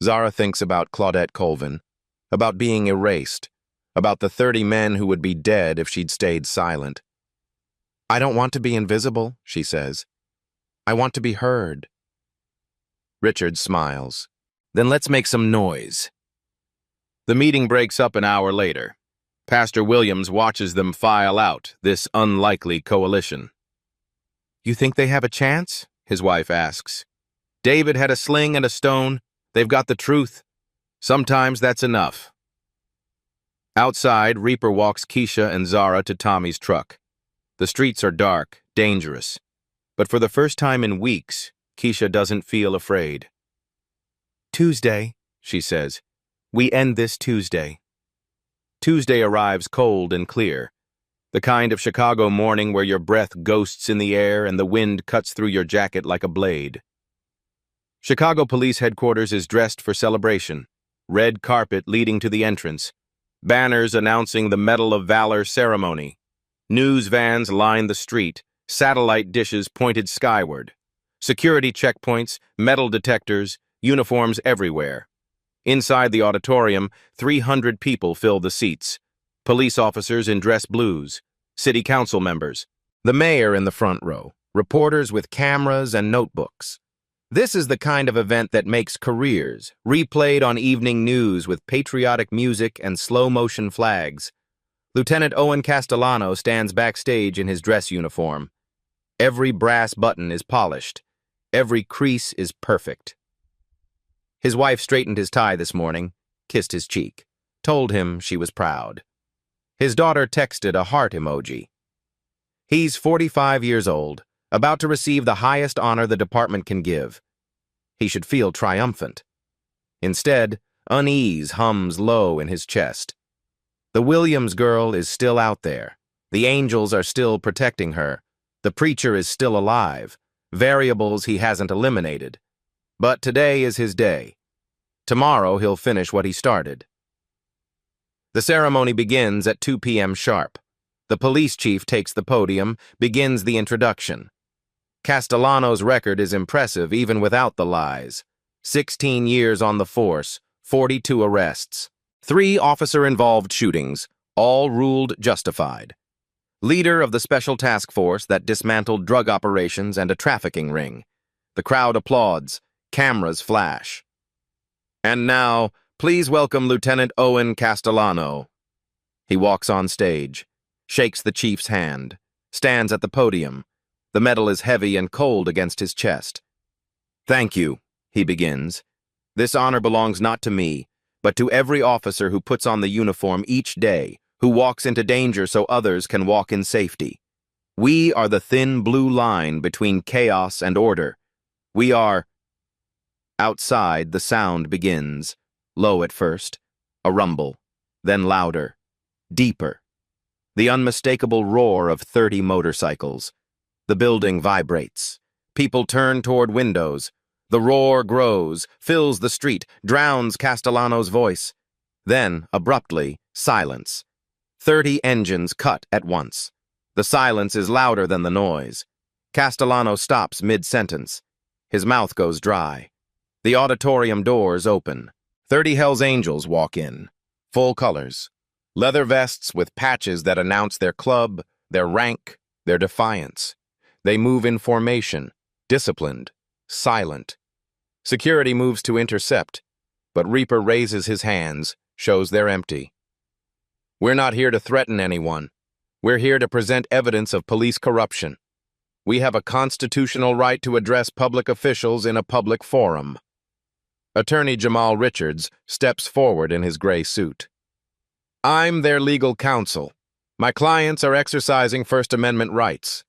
Zara thinks about Claudette Colvin, about being erased, about the 30 men who would be dead if she'd stayed silent. I don't want to be invisible, she says. I want to be heard. Richard smiles. Then let's make some noise. The meeting breaks up an hour later. Pastor Williams watches them file out, this unlikely coalition. You think they have a chance? his wife asks. David had a sling and a stone. They've got the truth. Sometimes that's enough. Outside, Reaper walks Keisha and Zara to Tommy's truck. The streets are dark, dangerous. But for the first time in weeks, Keisha doesn't feel afraid. Tuesday, she says. We end this Tuesday. Tuesday arrives cold and clear. The kind of Chicago morning where your breath ghosts in the air and the wind cuts through your jacket like a blade. Chicago Police Headquarters is dressed for celebration. Red carpet leading to the entrance. Banners announcing the Medal of Valor ceremony. News vans line the street, satellite dishes pointed skyward. Security checkpoints, metal detectors, uniforms everywhere. Inside the auditorium, 300 people fill the seats. Police officers in dress blues, city council members, the mayor in the front row, reporters with cameras and notebooks. This is the kind of event that makes careers, replayed on evening news with patriotic music and slow-motion flags. Lieutenant Owen Castellano stands backstage in his dress uniform. Every brass button is polished. Every crease is perfect. His wife straightened his tie this morning, kissed his cheek, told him she was proud. His daughter texted a heart emoji. He's 45 years old, about to receive the highest honor the department can give. He should feel triumphant. Instead, unease hums low in his chest. The Williams girl is still out there. The angels are still protecting her. The preacher is still alive. Variables he hasn't eliminated. But today is his day. Tomorrow he'll finish what he started. The ceremony begins at 2 p.m. sharp. The police chief takes the podium, begins the introduction. Castellano's record is impressive even without the lies. 16 years on the force, 42 arrests. 3 officer-involved shootings, all ruled justified. Leader of the special task force that dismantled drug operations and a trafficking ring. The crowd applauds. Cameras flash. And now, please welcome Lieutenant Owen Castellano. He walks on stage, shakes the chief's hand, stands at the podium. The medal is heavy and cold against his chest. Thank you, he begins. This honor belongs not to me, but to every officer who puts on the uniform each day, who walks into danger so others can walk in safety. We are the thin blue line between chaos and order. We are... Outside, the sound begins, low at first, a rumble, then louder, deeper. The unmistakable roar of 30 motorcycles. The building vibrates. People turn toward windows. The roar grows, fills the street, drowns Castellano's voice. Then, abruptly, silence. 30 engines cut at once. The silence is louder than the noise. Castellano stops mid-sentence. His mouth goes dry. The auditorium doors open. 30 Hells Angels walk in. Full colors. Leather vests with patches that announce their club, their rank, their defiance. They move in formation, disciplined, silent. Security moves to intercept, but Reaper raises his hands, shows they're empty. We're not here to threaten anyone. We're here to present evidence of police corruption. We have a constitutional right to address public officials in a public forum. Attorney Jamal Richards steps forward in his gray suit. I'm their legal counsel. My clients are exercising First Amendment rights.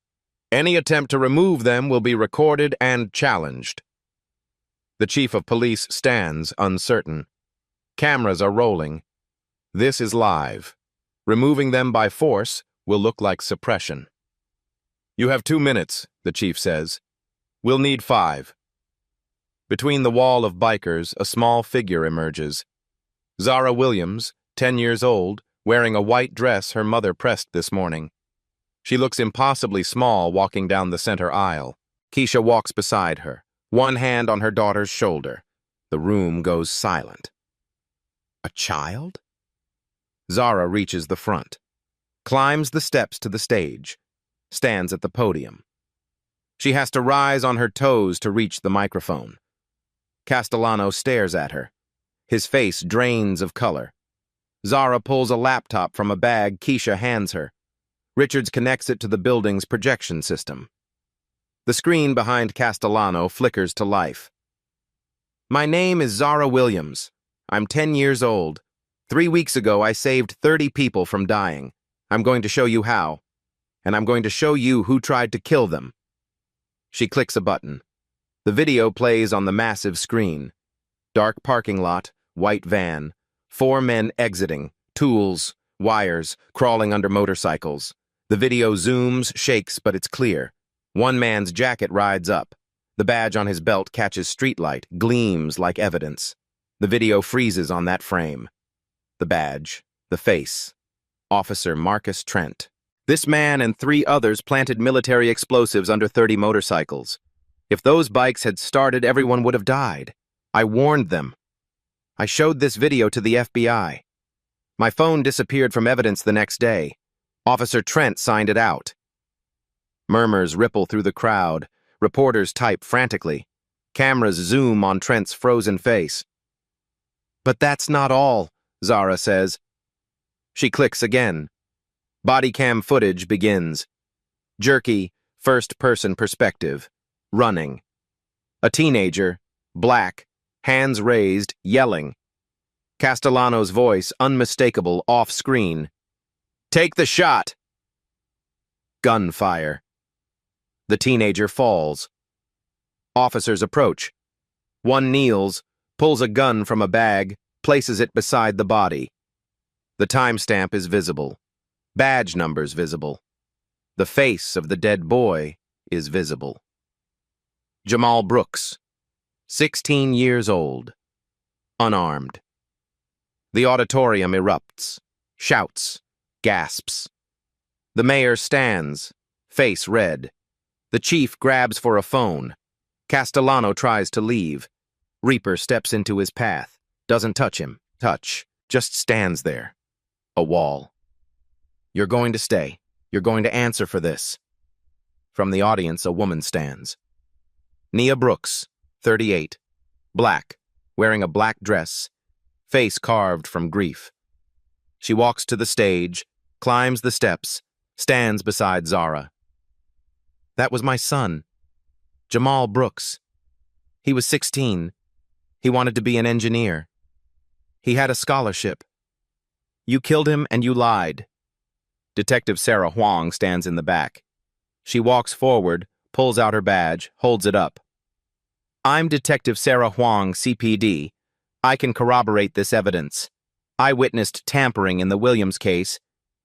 Any attempt to remove them will be recorded and challenged. The chief of police stands uncertain. Cameras are rolling. This is live. Removing them by force will look like suppression. You have 2 minutes, the chief says. We'll need 5. Between the wall of bikers, a small figure emerges. Zara Williams, 10 years old, wearing a white dress her mother pressed this morning. She looks impossibly small walking down the center aisle. Keisha walks beside her, one hand on her daughter's shoulder. The room goes silent. A child? Zara reaches the front, climbs the steps to the stage, stands at the podium. She has to rise on her toes to reach the microphone. Castellano stares at her. His face drains of color. Zara pulls a laptop from a bag Keisha hands her. Richards connects it to the building's projection system. The screen behind Castellano flickers to life. My name is Zara Williams. I'm 10 years old. 3 weeks ago, I saved 30 people from dying. I'm going to show you how. And I'm going to show you who tried to kill them. She clicks a button. The video plays on the massive screen. Dark parking lot, white van, 4 men exiting, tools, wires, crawling under motorcycles. The video zooms, shakes, but it's clear. One man's jacket rides up. The badge on his belt catches streetlight, gleams like evidence. The video freezes on that frame. The badge, the face. Officer Marcus Trent. This man and 3 others planted military explosives under 30 motorcycles. If those bikes had started, everyone would have died. I warned them. I showed this video to the FBI. My phone disappeared from evidence the next day. Officer Trent signed it out. Murmurs ripple through the crowd. Reporters type frantically. Cameras zoom on Trent's frozen face. But that's not all, Zara says. She clicks again. Body cam footage begins. Jerky, first-person perspective. Running. A teenager, black, hands raised, yelling. Castellano's voice, unmistakable, off-screen. Take the shot! Gunfire. The teenager falls. Officers approach. One kneels, pulls a gun from a bag, places it beside the body. The timestamp is visible. Badge numbers visible. The face of the dead boy is visible. Jamal Brooks, 16 years old, unarmed. The auditorium erupts, shouts, gasps. The mayor stands, face red. The chief grabs for a phone. Castellano tries to leave. Reaper steps into his path, doesn't touch him, just stands there. A wall. You're going to stay. You're going to answer for this. From the audience, a woman stands. Nia Brooks, 38, black, wearing a black dress, face carved from grief. She walks to the stage, climbs the steps, stands beside Zara. That was my son, Jamal Brooks. He was 16. He wanted to be an engineer. He had a scholarship. You killed him and you lied. Detective Sarah Huang stands in the back. She walks forward, pulls out her badge, holds it up. I'm Detective Sarah Huang, CPD. I can corroborate this evidence. I witnessed tampering in the Williams case.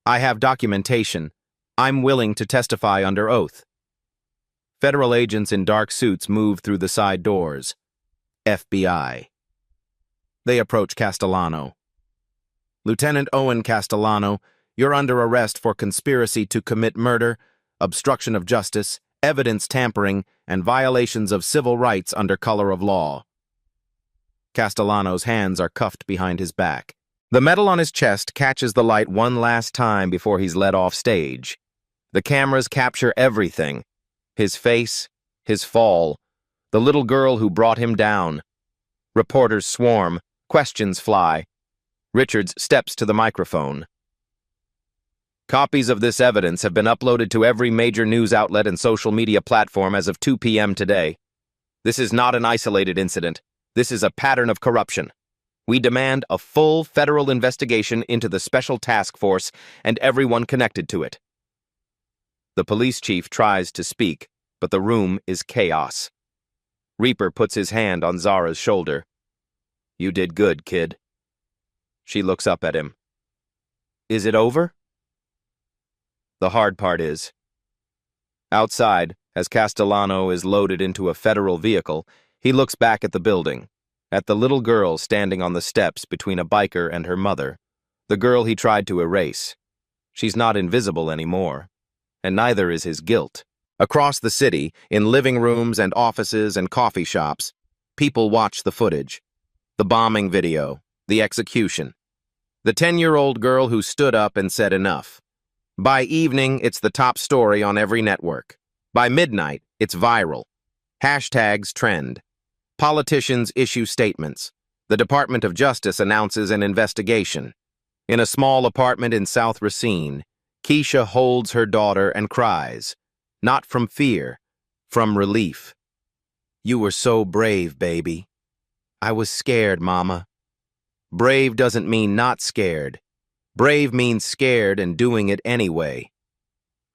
I have documentation. I'm willing to testify under oath. Federal agents in dark suits move through the side doors. FBI. They approach Castellano. Lieutenant Owen Castellano, you're under arrest for conspiracy to commit murder, obstruction of justice, evidence tampering, and violations of civil rights under color of law. Castellano's hands are cuffed behind his back. The metal on his chest catches the light one last time before he's led off stage. The cameras capture everything. His face, his fall, the little girl who brought him down. Reporters swarm, questions fly. Richards steps to the microphone. Copies of this evidence have been uploaded to every major news outlet and social media platform as of 2 p.m. today. This is not an isolated incident. This is a pattern of corruption. We demand a full federal investigation into the Special Task Force and everyone connected to it. The police chief tries to speak, but the room is chaos. Reaper puts his hand on Zara's shoulder. You did good, kid. She looks up at him. Is it over? The hard part is. Outside, as Castellano is loaded into a federal vehicle, he looks back at the building, at the little girl standing on the steps between a biker and her mother, the girl he tried to erase. She's not invisible anymore, and neither is his guilt. Across the city, in living rooms and offices and coffee shops, people watch the footage. The bombing video, the execution. The 10-year-old girl who stood up and said enough. By evening, it's the top story on every network. By midnight, it's viral. Hashtags trend. Politicians issue statements. The Department of Justice announces an investigation. In a small apartment in South Racine, Keisha holds her daughter and cries. Not from fear, from relief. You were so brave, baby. I was scared, Mama. Brave doesn't mean not scared. Brave means scared and doing it anyway.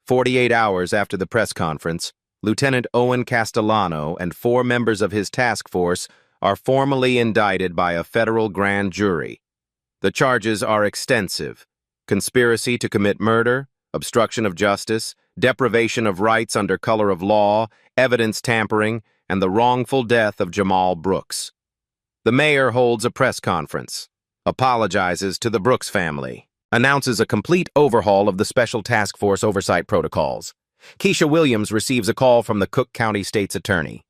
48 hours after the press conference, Lieutenant Owen Castellano and 4 members of his task force are formally indicted by a federal grand jury. The charges are extensive: conspiracy to commit murder, obstruction of justice, deprivation of rights under color of law, evidence tampering, and the wrongful death of Jamal Brooks. The mayor holds a press conference, apologizes to the Brooks family, announces a complete overhaul of the Special Task Force oversight protocols. Keisha Williams receives a call from the Cook County State's Attorney.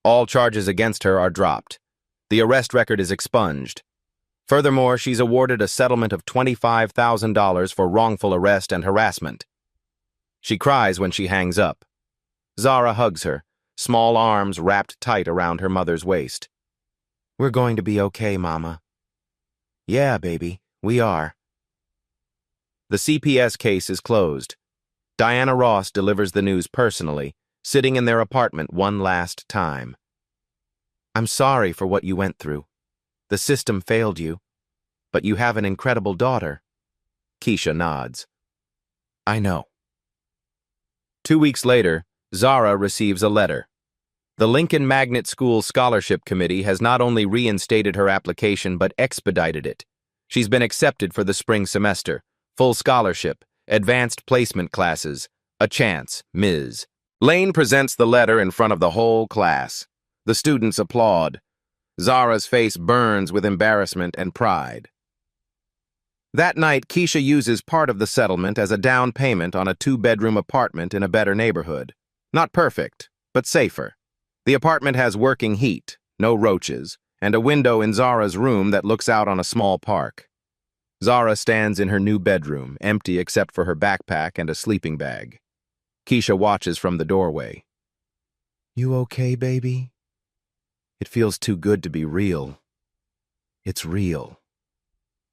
All charges against her are dropped. The arrest record is expunged. Furthermore, she's awarded a settlement of $25,000 for wrongful arrest and harassment. She cries when she hangs up. Zara hugs her, small arms wrapped tight around her mother's waist. We're going to be okay, Mama. Yeah, baby, we are. The CPS case is closed. Diana Ross delivers the news personally, sitting in their apartment one last time. I'm sorry for what you went through. The system failed you, but you have an incredible daughter. Keisha nods. I know. 2 weeks later, Zara receives a letter. The Lincoln Magnet School Scholarship Committee has not only reinstated her application but expedited it. She's been accepted for the spring semester, full scholarship, advanced placement classes, a chance, Ms. Lane presents the letter in front of the whole class. The students applaud. Zara's face burns with embarrassment and pride. That night, Keisha uses part of the settlement as a down payment on a 2-bedroom apartment in a better neighborhood. Not perfect, but safer. The apartment has working heat, no roaches, and a window in Zara's room that looks out on a small park. Zara stands in her new bedroom, empty except for her backpack and a sleeping bag. Keisha watches from the doorway. You okay, baby? It feels too good to be real. It's real.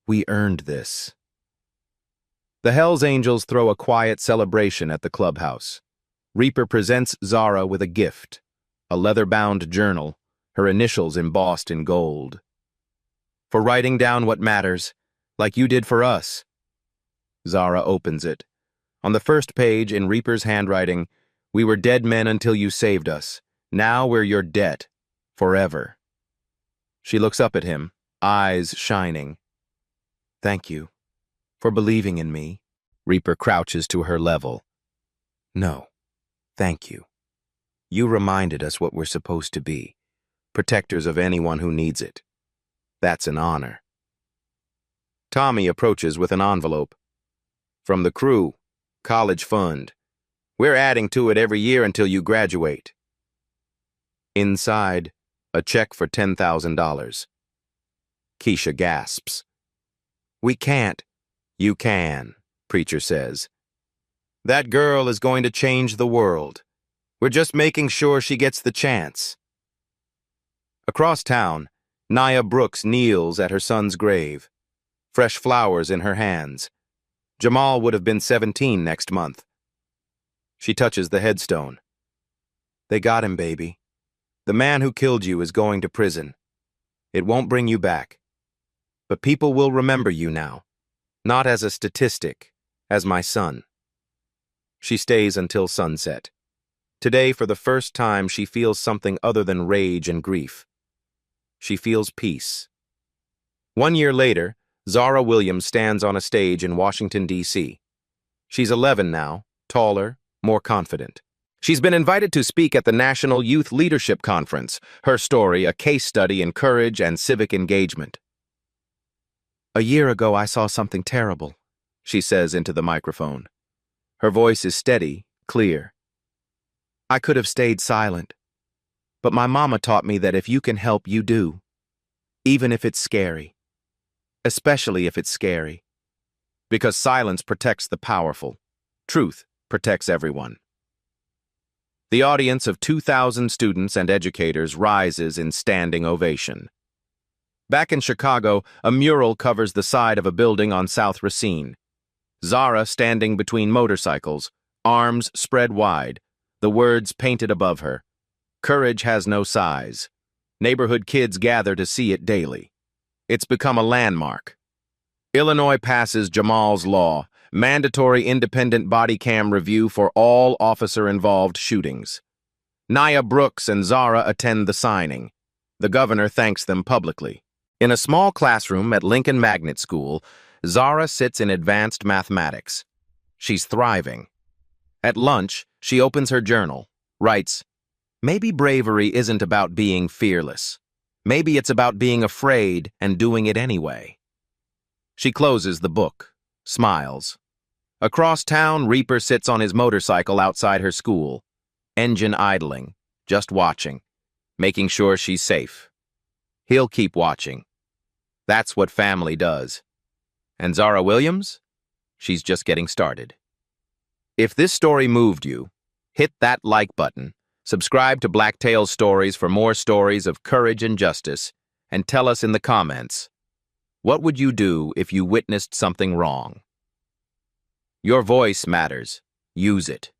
We earned this. The Hells Angels throw a quiet celebration at the clubhouse. Reaper presents Zara with a gift, a leather-bound journal, her initials embossed in gold. For writing down what matters, like you did for us. Zara opens it. On the first page, in Reaper's handwriting, we were dead men until you saved us. Now we're your debt. Forever. She looks up at him, eyes shining. Thank you for believing in me. Reaper crouches to her level. No, thank you. You reminded us what we're supposed to be, protectors of anyone who needs it. That's an honor. Tommy approaches with an envelope. From the crew, college fund. We're adding to it every year until you graduate. Inside, a check for $10,000. Keisha gasps. We can't. You can, Preacher says. That girl is going to change the world. We're just making sure she gets the chance. Across town, Nia Brooks kneels at her son's grave, fresh flowers in her hands. Jamal would have been 17 next month. She touches the headstone. They got him, baby. The man who killed you is going to prison. It won't bring you back. But people will remember you now, not as a statistic, as my son. She stays until sunset. Today, for the first time, she feels something other than rage and grief. She feels peace. 1 year later, Zara Williams stands on a stage in Washington, D.C. She's 11 now, taller, more confident. She's been invited to speak at the National Youth Leadership Conference, her story a case study in courage and civic engagement. A year ago, I saw something terrible, she says into the microphone. Her voice is steady, clear. I could have stayed silent, but my mama taught me that if you can help, you do, even if it's scary, especially if it's scary, because silence protects the powerful. Truth protects everyone. The audience of 2,000 students and educators rises in standing ovation. Back in Chicago, a mural covers the side of a building on South Racine. Zara standing between motorcycles, arms spread wide, the words painted above her. Courage has no size. Neighborhood kids gather to see it daily. It's become a landmark. Illinois passes Jamal's Law, mandatory independent body cam review for all officer-involved shootings. Nia Brooks and Zara attend the signing. The governor thanks them publicly. In a small classroom at Lincoln Magnet School, Zara sits in advanced mathematics. She's thriving. At lunch, she opens her journal, writes, "Maybe bravery isn't about being fearless. Maybe it's about being afraid and doing it anyway." She closes the book, smiles. Across town, Reaper sits on his motorcycle outside her school, engine idling, just watching, making sure she's safe. He'll keep watching. That's what family does. And Zara Williams? She's just getting started. If this story moved you, hit that like button, subscribe to Black Tales Stories for more stories of courage and justice, and tell us in the comments, what would you do if you witnessed something wrong? Your voice matters. Use it.